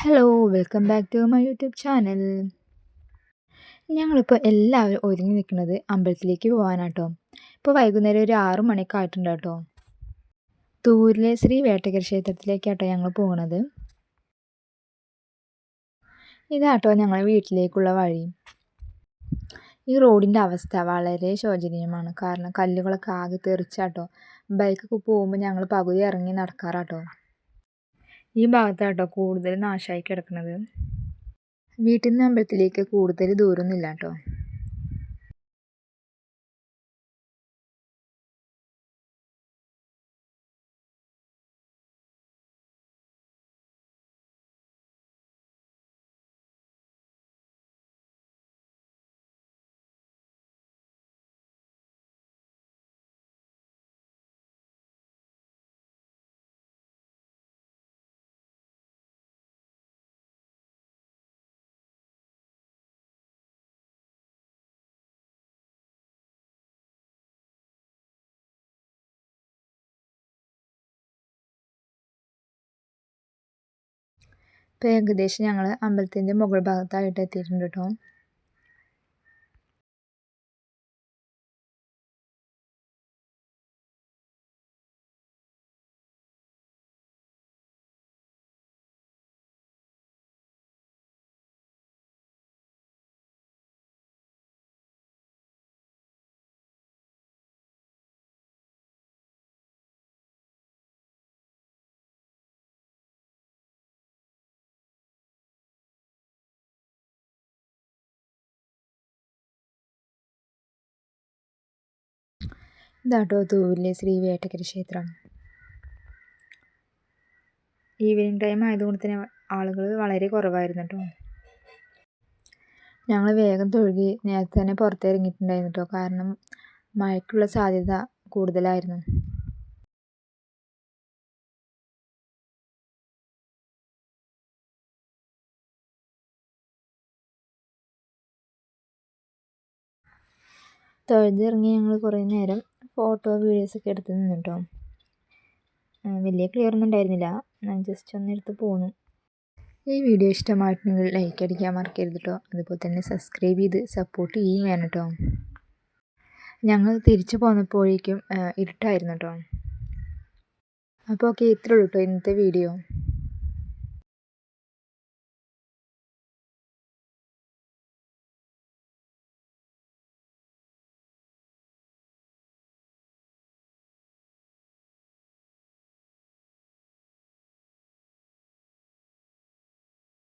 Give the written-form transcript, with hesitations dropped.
Hello, welcome back to my YouTube channel. ഞങ്ങളിപ്പോൾ എല്ലാവരും ഒരുങ്ങി നിൽക്കുന്നത് അമ്പലത്തിലേക്ക് പോകാനാട്ടോ. ഇപ്പോൾ വൈകുന്നേരം ഒരു 6 മണിയൊക്കെ ആയിട്ടുണ്ട് കേട്ടോ. തൂരിലെ ശ്രീ വേട്ടയ്ക്കര ക്ഷേത്രത്തിലേക്കാട്ടോ ഞങ്ങൾ പോകുന്നത്. ഇതാട്ടോ ഞങ്ങളുടെ വീട്ടിലേക്കുള്ള വഴി. ഈ റോഡിൻ്റെ അവസ്ഥ വളരെ ശോചനീയമാണ്. കാരണം കല്ലുകളൊക്കെ ആകെ തെറിച്ചാട്ടോ. ബൈക്കൊക്കെ പോകുമ്പോൾ ഞങ്ങൾ പകുതി ഇറങ്ങി നടക്കാറാട്ടോ. ഈ ഭാഗത്താട്ടോ കൂടുതൽ നാശമായി കിടക്കുന്നത്. വീട്ടിൽ നിന്ന് അമ്പലത്തിലേക്ക് കൂടുതൽ ദൂരമൊന്നുമില്ല കേട്ടോ. ഇപ്പോൾ ഏകദേശം ഞങ്ങൾ അമ്പലത്തിൻ്റെ മുകൾ ഭാഗത്തായിട്ട് എത്തിയിട്ടുണ്ട് കേട്ടോ. ഇതാട്ടോ തൂവിലെ ശ്രീ വേട്ടയ്ക്കര ക്ഷേത്രം. ഈവനിങ് ടൈം ആയതുകൊണ്ട് തന്നെ ആളുകൾ വളരെ കുറവായിരുന്നു കേട്ടോ. ഞങ്ങൾ വേഗം തൊഴുകി നേരത്തെ തന്നെ പുറത്തിറങ്ങിയിട്ടുണ്ടായിരുന്നു കേട്ടോ. കാരണം മഴയ്ക്കുള്ള സാധ്യത കൂടുതലായിരുന്നു. തൊഴുതിറങ്ങി ഞങ്ങൾ കുറേ നേരം ഫോട്ടോ വീഡിയോസൊക്കെ എടുത്ത് നിന്നിട്ടോ. വലിയ ക്ലിയർ ഒന്നും ഉണ്ടായിരുന്നില്ല. ഞാൻ ജസ്റ്റ് ഒന്ന് എടുത്ത് പോന്നു. ഈ വീഡിയോ ഇഷ്ടമായിട്ടുണ്ടെങ്കിൽ ലൈക്ക് അടിക്കാൻ മറക്കരുത് കേട്ടോ. അതുപോലെ തന്നെ സബ്സ്ക്രൈബ് ചെയ്ത് സപ്പോർട്ട് ചെയ്യുകയും വേണം കേട്ടോ. ഞങ്ങൾ തിരിച്ചു പോന്നപ്പോഴേക്കും ഇരുട്ടായിരുന്നു കേട്ടോ. അപ്പോൾ ഓക്കെ, ഇത്രയേ ഉള്ളൂ കേട്ടോ ഇന്നത്തെ വീഡിയോ.